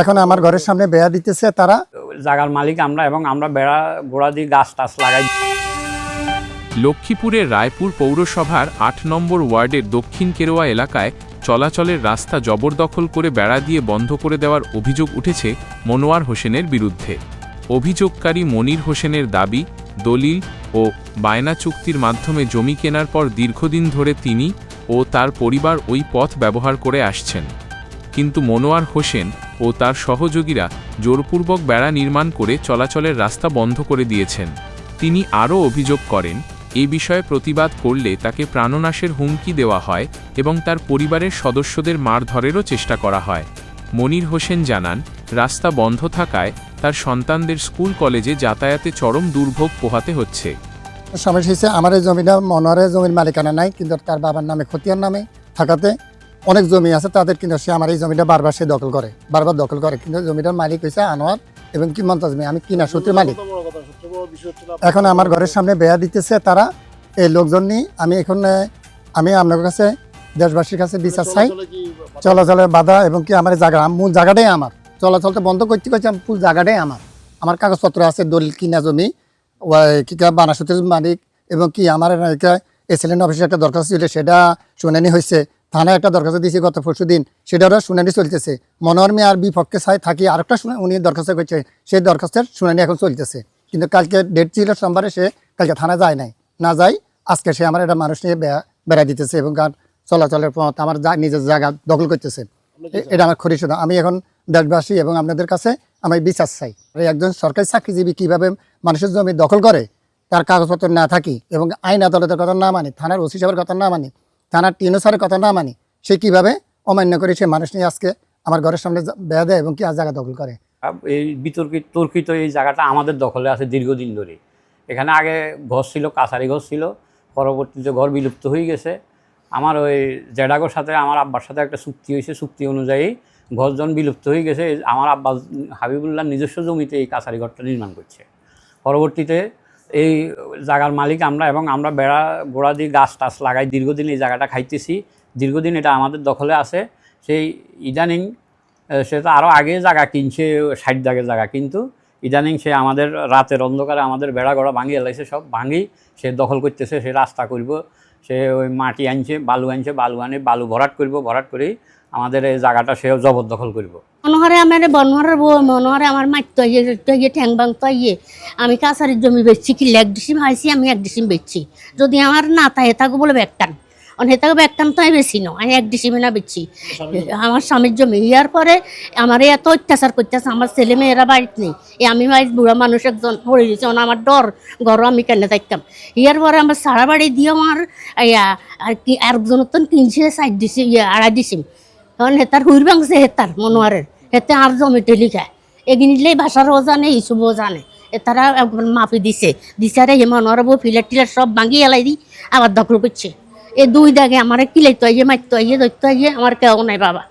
এখন আমার ঘরের সামনে বেড়া দিতেছে তারা। জায়গার মালিক আমরা এবং আমরা বেড়া গোড়া দিয়ে গাছ টাছ লাগাই। লক্ষ্মীপুরের রায়পুর পৌরসভার ৮ নম্বর ওয়ার্ডের দক্ষিণ কেরোয়া এলাকায় চলাচলের রাস্তা জবরদখল করে বেড়া দিয়ে বন্ধ করে দেওয়ার অভিযোগ উঠেছে মনোয়ার হোসেনের বিরুদ্ধে। অভিযোগকারী মনির হোসেনের দাবি, দলিল ও বায়না চুক্তির মাধ্যমে জমি কেনার পর দীর্ঘদিন ধরে তিনি ও তার পরিবার ওই পথ ব্যবহার করে আসছেন, কিন্তু মনোয়ার হোসেন ও তার সহযোগীরা জোরপূর্বক বেড়া নির্মাণ করে চলাচলের রাস্তা বন্ধ করে দিয়েছেন। তিনি আরও অভিযোগ করেন, এই বিষয়ে প্রতিবাদ করলে তাকে প্রাণনাশের হুমকি দেওয়া হয় এবং তার পরিবারের সদস্যদের মারধরেরও চেষ্টা করা হয়। মনির হোসেন জানান, রাস্তা বন্ধ থাকায় তার সন্তানদের স্কুল কলেজে যাতায়াতে চরম দুর্ভোগ পোহাতে হচ্ছে। সমস্যা হচ্ছে আমার এই জমিটা মনোয়ারের জমির মালিকানা নাই, কিন্তু তার বাবার নামে খতিয়ান নামে থাকাতে অনেক জমি আছে তাদের, কিন্তু সে আমার এই জমিটা বারবার সে বারবার দখল করে, কিন্তু জমিটার মালিক হয়েছে আনোয়ার এবং কি মন্তাজমি, আমি কিনা সূত্রে মালিক। এখন আমার ঘরের সামনে বেড়া দিতেছে তারা, এই লোকজন নিয়ে আমি আপনার কাছে দেশবাসীর কাছে বিচার চাই। চলাচলের বাধা এবং কি আমার জায়গা, মূল জায়গাটাই আমার, চলাচলটা বন্ধ করতে পুরো জায়গাটাই আমার কাগজপত্র আছে, দলিল কিনা জমি, কি বানাসুতের মালিক এবং কি আমার এসএলএন অফিসে একটা দরখাস্ত ছিল, সেটা শুনানি হয়েছে। থানায় একটা দরখাস্ত দিয়েছি গত পরশু দিন, সেটারও শুনানি চলতেছে। মনোয়ার মিয়ার বিপক্ষে থাকি আরেকটা উনি দরখাস্ত করছে, সেই দরখাস্তের শুনানি এখন চলতেছে। কিন্তু কালকে ডেট ছিল সোমবারে, সে কালকে থানায় যায় নাই, না যাই আজকে সে আমার একটা মানুষ নিয়ে বেড়া দিতেছে এবং চলাচলের পথ আমার নিজের জায়গা দখল করতেছে। এটা আমার ক্ষতি। আমি এখন দেশবাসী এবং আপনাদের কাছে আমি বিচার চাই। একজন সরকারি চাকরিজীবী কিভাবে মানুষের জমি দখল করে, তার কাগজপত্র না থাকি এবং আইন আদালতের কথা না মানি, থানার ওসি সাহেবের কথা না মানি, থানার টিএনও স্যারের কথা না মানি, সে কীভাবে অমান্য করে সে মানুষ নিয়ে আজকে আমার ঘরের সামনে বেড়া দেয় এবং কি আর জায়গা দখল করে। এই তর্কিত এই জায়গাটা আমাদের দখলে আছে দীর্ঘদিন ধরে। এখানে আগে ঘর ছিল, কাছারি ঘর ছিল, পরবর্তীতে ঘর বিলুপ্ত হয়ে গেছে। আমার ওই জেডাগোর সাথে আমার আব্বার সাথে একটা চুক্তি হয়েছে, চুক্তি অনুযায়ী ঘর যখন বিলুপ্ত হয়ে গেছে, আমার আব্বা হাবিবুল্লাহ নিজস্ব জমিতে এই কাছারি ঘরটা নির্মাণ করছে। পরবর্তীতে এই জায়গার মালিক আমরা এবং আমরা বেড়া গোড়া দিয়ে গাছ টাছ লাগাই, দীর্ঘদিন এই জায়গাটা খাইতেছি, দীর্ঘদিন এটা আমাদের দখলে আছে। সেই ইদানিং সে তো আরও আগে জায়গা কিনছে, 60 দাগের জায়গা, কিন্তু ইদানিং সে আমাদের রাতের অন্ধকারে আমাদের বেড়া গোড়া ভাঙি এলাইছে, সব ভাঙি সে দখল করতেছে। সে রাস্তা করব, সে ওই মাটি আনছে, বালু আনছে, বালু আনে বালু ভরাট করব, ভরাট করেই আমাদের এই জায়গাটা সে জবরদখল করব। মনোহরে আমার মনোহরে আমার মারতে ইয়ে ঠ্যাং ভাঙতে ইয়ে আমি কাছারির জমি বেচছি, কি 1 ডিসিম হাইছি, আমি 1 ডিসিম বেচছি। যদি আমার না তাই থাকবো বলে ব্যাগটান হেতাকে ব্যাগটান তো আমি বেশি না, আমি 1 ডিসিমে না বেচছি আমার স্বামীর জমি। ইয়ার পরে আমার এত অত্যাচার করতেছে, আমার ছেলে মেয়েরা বাড়িতে নেই, আমি বাড়ির বুড়া মানুষ একজন পড়ে দিয়েছে, আমার ডর ঘরও আমি কেন থাকতাম। ইয়ার পরে আমার সারা বাড়ি দিয়ে আমার আর কি একজন কিনছে 4 ডিসিম 2.5 ডিসিম, কারণ হেতার হুইর ভাঙছে, হেতার মনোয়ারের হেতে আর জমিতে লিখায় এগিনিলেই ভাষারও জানে, ইসুবও জানে। তারা মাপি দিছে হে মনোয়ার বউ ফিলার টিলার সব ভাঙি এলাই দিই আবার দখল করছে। এই 2 দাগে আমার কিলাইতে আইয়ে মারতে আইয়ে ধরতে আইয়ে আমার কেউ নাই বাবা।